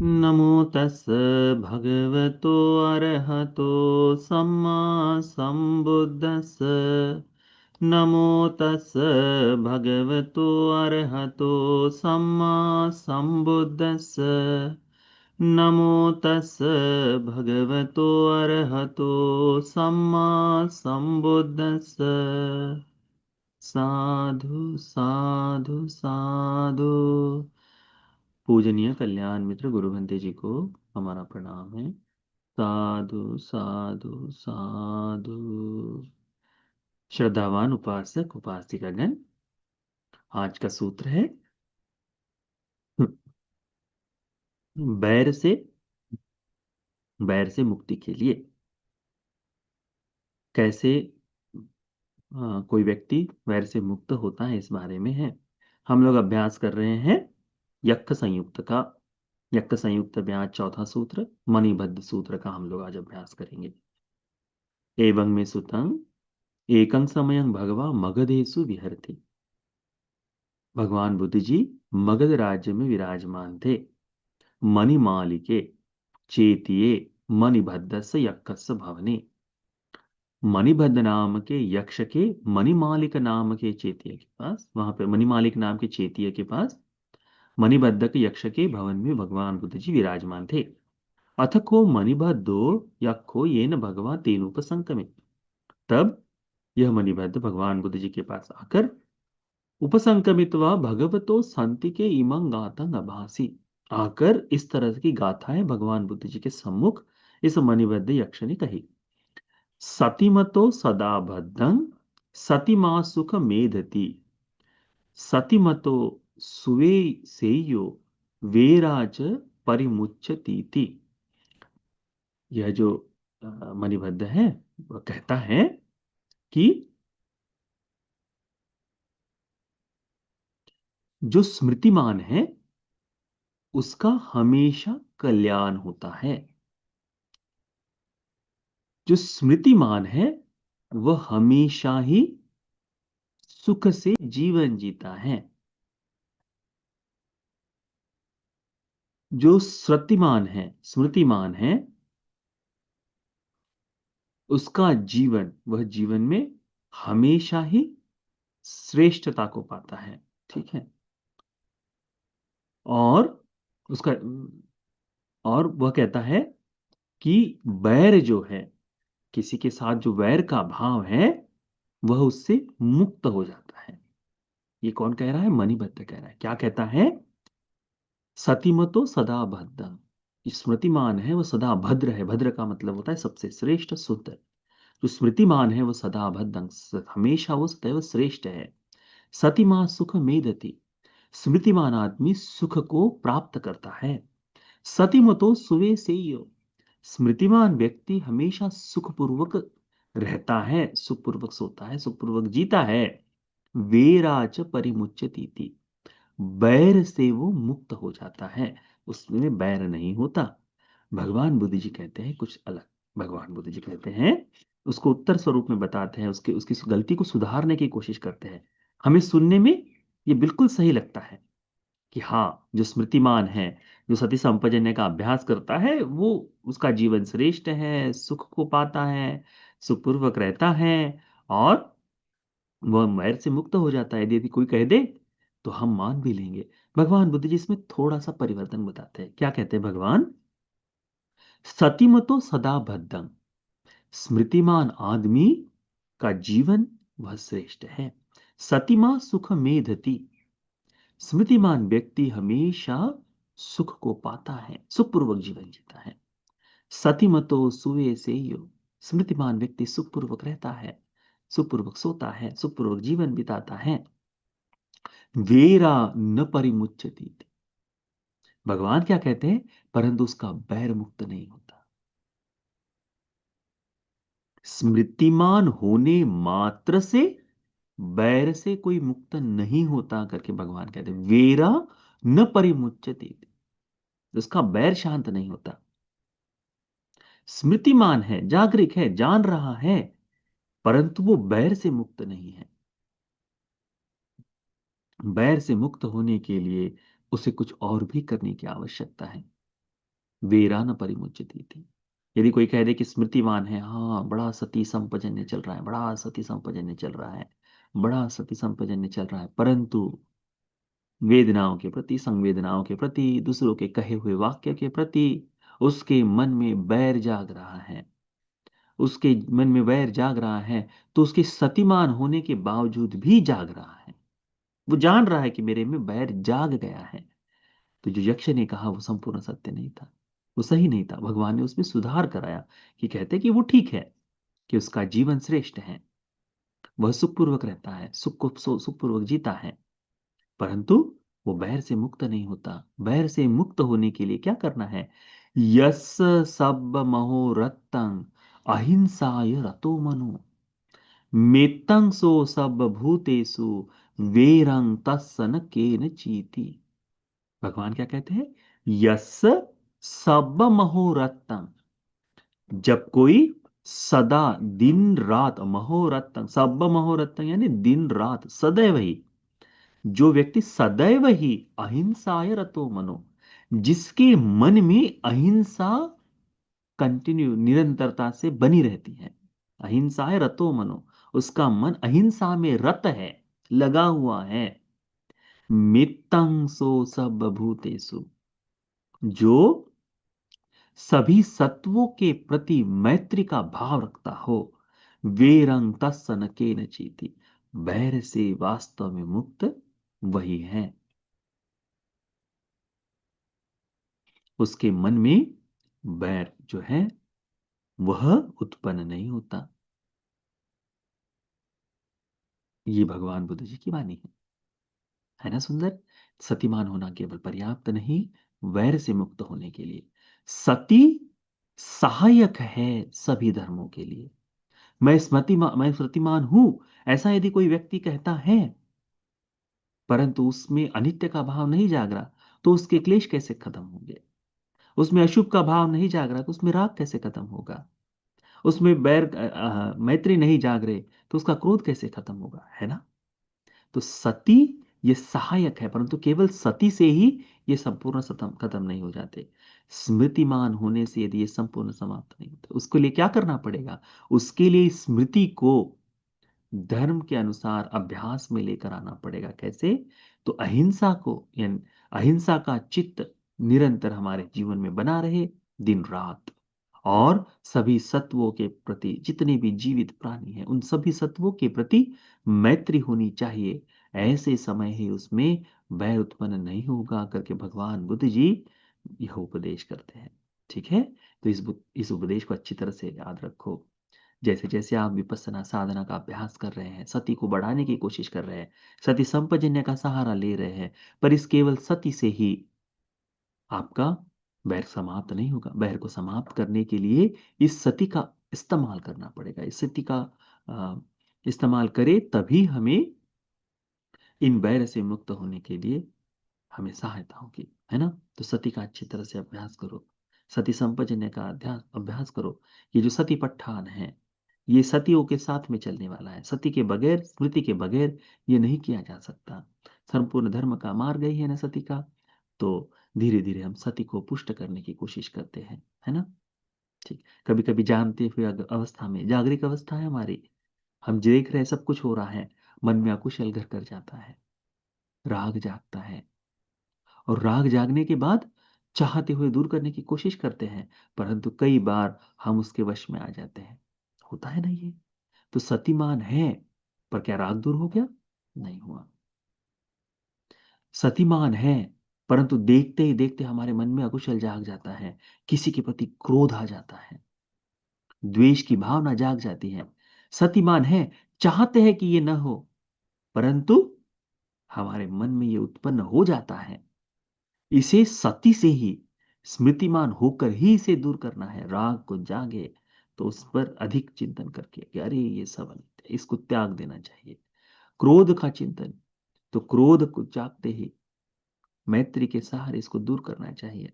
नमो तस् भगवतो अरहतो सम्मा सम्बुद्धस्स। नमो तस् भगवतो अरहतो सम्मा सम्बुद्धस्स। नमो तस् भगवतो अरहतो सम्मा सम्बुद्धस्स। साधु साधु साधु। पूजनीय कल्याण मित्र गुरु बंते जी को हमारा प्रणाम है। साधु साधु साधु। श्रद्धावान उपासक उपासिकागण, आज का सूत्र है बैर से मुक्ति के लिए कैसे कोई व्यक्ति वैर से मुक्त होता है, इस बारे में है। हम लोग अभ्यास कर रहे हैं यक्ष संयुक्त का। यक्ष संयुक्त ब्याज चौथा सूत्र, मणिबद्ध सूत्र का हम लोग आज अभ्यास करेंगे। एवं में सुतंग एकं समयं भगवा मगधेशु विहरति। भगवान बुद्ध जी मगध राज्य में विराजमान थे। मणिमालिके चेतिये मणिभद्रस्य यक्षस्य भवने। मणिभद्र नाम के यक्ष के मणिमालिक नाम के चेतिये के पास, वहां पे मणिमालिक नाम के चेतिये के पास मणिभद्र के यक्ष के भवन में भगवान बुद्ध जी विराजमान थे। अथ को मणिभद्रो यक्षो येन भगवा तेनुपसंकमे। तब यह मणिभद्र भगवान बुद्ध जी के पास आकर उपसंक्रमित्वा भगवतो संति के इमं गाथं अभासी। आकर इस तरह की गाथाएं भगवान बुद्ध जी के सम्मुख इस मणिभद्र यक्ष ने कही। सतिमतो सदा भद्रं सतिमा सुख मेधति। सतिमतो सुवे सेयो वेराच परिमुच्यतीति। यह जो मणिभद्र है वह कहता है कि जो स्मृतिमान है उसका हमेशा कल्याण होता है। जो स्मृतिमान है वह हमेशा ही सुख से जीवन जीता है। जो स्मृतिमान है उसका जीवन, वह जीवन में हमेशा ही श्रेष्ठता को पाता है। ठीक है। और उसका और वह कहता है कि वैर जो है, किसी के साथ जो वैर का भाव है वह उससे मुक्त हो जाता है। ये कौन कह रहा है? मणिभद्र कह रहा है। क्या कहता है? सतीमतो सदा भद्र। स्मृतिमान है वो सदा भद्र है। भद्र का मतलब होता है सबसे श्रेष्ठ, शुद्ध। जो स्मृतिमान है वो सदा भद्र, हमेशा वो सदैव श्रेष्ठ है। सतीमा सुख मेधति। स्मृतिमान आदमी सुख को प्राप्त करता है। सतीमतो सुवे सेयो। स्मृतिमान व्यक्ति हमेशा सुखपूर्वक रहता है, सुखपूर्वक सोता है, सुखपूर्वक जीता है। वेराच परिमुच्यतीति। बैर से वो मुक्त हो जाता है, उसमें बैर नहीं होता। भगवान बुद्ध जी कहते हैं कुछ अलग। भगवान बुद्ध जी कहते हैं, उसको उत्तर स्वरूप में बताते हैं, उसकी उसकी गलती को सुधारने की कोशिश करते हैं। हमें सुनने में ये बिल्कुल सही लगता है कि हाँ, जो स्मृतिमान है, जो सती संपजन्य का अभ्यास करता है, वो उसका जीवन श्रेष्ठ है, सुख को पाता है, सुखपूर्वक रहता है और वह मैर से मुक्त हो जाता है। यदि कोई कह दे तो हम मान भी लेंगे। भगवान बुद्ध जी इसमें थोड़ा सा परिवर्तन बताते हैं। क्या कहते हैं भगवान? सतीमतो सदा भद्रं। स्मृतिमान आदमी का जीवन वह श्रेष्ठ है। सतीमा सुख मेधति। स्मृतिमान व्यक्ति हमेशा सुख को पाता है, सुखपूर्वक जीवन जीता है। सतीमतो सुवे सेयो। स्मृतिमान व्यक्ति सुखपूर्वक रहता है, सुखपूर्वक सोता है, सुखपूर्वक जीवन बिताता है। वेरा न परिमुच्यति। भगवान क्या कहते हैं? परंतु उसका बैर मुक्त नहीं होता। स्मृतिमान होने मात्र से बैर से कोई मुक्त नहीं होता करके भगवान कहते हैं। वेरा न परिमुच्यते। उसका बैर शांत नहीं होता। स्मृतिमान है, जागरूक है, जान रहा है, परंतु वो बैर से मुक्त नहीं है। बैर से मुक्त होने के लिए उसे कुछ और भी करने की आवश्यकता है। वीरा न परिमुच्यते थी। यदि कोई कह दे कि स्मृतिवान है, हाँ बड़ा सती संपजन्य चल रहा है, बड़ा सती संपजन्य चल रहा है, बड़ा सती संपजन्य चल रहा है, परंतु वेदनाओं के प्रति, संवेदनाओं के प्रति, दूसरों के कहे हुए वाक्य के प्रति उसके मन में बैर जाग रहा है, उसके मन में वैर जाग रहा है, तो उसके सतीमान होने के बावजूद भी जाग रहा है। वो जान रहा है कि मेरे में बैर जाग गया है। तो जो यक्ष ने कहा वो संपूर्ण सत्य नहीं था, वो सही नहीं था। भगवान ने उसमें सुधार कराया कि कहते कि वो ठीक है, कि उसका जीवन श्रेष्ठ है, वह सुखपूर्वक रहता है, सुखपूर्वक जीता है, परंतु वो बैर से मुक्त नहीं होता। बैर से मुक्त होने के लिए क्या करना है? यस सब महो रत्तं अहिंसाय रतो मनु मेत्तं सो सब भूतेषु वेरं तस्सन केन चीति। भगवान क्या कहते हैं? यस सब महोरतं, जब कोई सदा दिन रात, महोरतं सब महोरतं यानी दिन रात सदैव ही, जो व्यक्ति सदैव ही अहिंसाय रतो मनो, जिसके मन में अहिंसा कंटिन्यू निरंतरता से बनी रहती है, अहिंसाय रतो मनो, उसका मन अहिंसा में रत है, लगा हुआ है। मित्तं सो सब भूतेषु, जो सभी सत्वों के प्रति मैत्री का भाव रखता हो, वेरंग तस्सन के नचीति, बैर से वास्तव में मुक्त वही है। उसके मन में बैर जो है वह उत्पन्न नहीं होता। ये भगवान बुद्ध जी की वाणी है ना सुंदर? सतीमान होना केवल पर्याप्त नहीं, वैर से मुक्त होने के लिए सती सहायक है सभी धर्मों के लिए। मैं स्मृतिमान हूं, ऐसा यदि कोई व्यक्ति कहता है, परंतु उसमें अनित्य का भाव नहीं जाग रहा, तो उसके क्लेश कैसे खत्म होंगे? उसमें अशुभ का भाव नहीं जाग रहा, तो उसमें राग कैसे खत्म होगा? उसमें मैत्री नहीं जाग रहे, तो उसका क्रोध कैसे खत्म होगा? है ना? तो सती ये सहायक है, परंतु केवल सती से ही ये संपूर्ण खत्म नहीं हो जाते। स्मृतिमान होने से यदि ये संपूर्ण समाप्त नहीं होते, उसके लिए क्या करना पड़ेगा? उसके लिए स्मृति को धर्म के अनुसार अभ्यास में लेकर आना पड़ेगा। कैसे? तो अहिंसा को, यानी अहिंसा का चित्त निरंतर हमारे जीवन में बना रहे दिन रात, और सभी सत्वों के प्रति, जितने भी जीवित प्राणी हैं उन सभी सत्वों के प्रति मैत्री होनी चाहिए। ऐसे समय ही उसमें बैर उत्पन्न नहीं होगा करके भगवान बुद्ध जी यह उपदेश करते हैं। ठीक है? तो इस उपदेश को अच्छी तरह से याद रखो। जैसे जैसे आप विपස්සना साधना का अभ्यास कर रहे हैं, सती को बढ़ाने की कोशिश कर रहे हैं, सती संपजन्य का सहारा ले रहे हैं, पर इस केवल सती से ही आपका बैर समाप्त नहीं होगा। बैर को समाप्त करने के लिए इस सती का इस्तेमाल करना पड़ेगा। इस सती का अ, इस्तेमाल करें, तभी हमें इन बैर से मुक्त होने के लिए हमें सहायता होगी। है ना? तो सती का अच्छी तरह से अभ्यास करो, सती संपजन्य का अध्यास अभ्यास करो। ये जो सती पट्ठान है, ये सतियों के साथ में चलने वाला है। सती के बगैर, स्मृति के बगैर ये नहीं किया जा सकता। संपूर्ण धर्म का मार्ग ही है ना सती का। तो धीरे धीरे हम सती को पुष्ट करने की कोशिश करते हैं। है ना? ठीक। कभी कभी जानते हुए अवस्था में, जागृत अवस्था है हमारी, हम देख रहे हैं सब कुछ हो रहा है, मन में अकुशल घर कर जाता है, राग जागता है, और राग जागने के बाद चाहते हुए दूर करने की कोशिश करते हैं, परंतु कई बार हम उसके वश में आ जाते हैं। होता है ना ये? तो सतीमान है, पर क्या राग दूर हो गया? नहीं हुआ। सतीमान है, परंतु देखते ही देखते हमारे मन में अकुशल जाग जाता है, किसी के प्रति क्रोध आ जाता है, द्वेष की भावना जाग जाती है। सतीमान है, चाहते हैं कि ये न हो, परंतु हमारे मन में ये उत्पन्न हो जाता है। इसे सती से ही, स्मृतिमान होकर ही इसे दूर करना है। राग को जागे तो उस पर अधिक चिंतन करके कि अरे ये सब अनित्य है, इसको त्याग देना चाहिए। क्रोध का चिंतन, तो क्रोध को जागते ही मैत्री के सहारे इसको दूर करना चाहिए।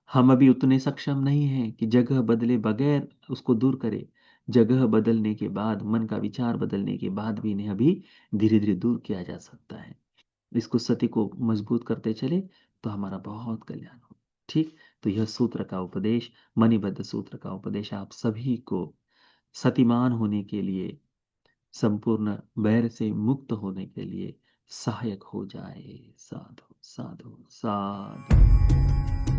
हम अभी उतने सक्षम नहीं हैं कि जगह बदले बगैर उसको दूर करें। जगह बदलने के बाद, मन का विचार बदलने के बाद भी इन्हें अभी धीरे धीरे दूर किया जा सकता है। इसको, सती को मजबूत करते चले तो हमारा बहुत कल्याण हो। ठीक। तो यह सूत्र का उपदेश, मणिबद्ध सूत्र का उपदेश आप सभी को सतीमान होने के लिए, संपूर्ण वैर से मुक्त होने के लिए सहायक हो जाए। साधु साधु साधु।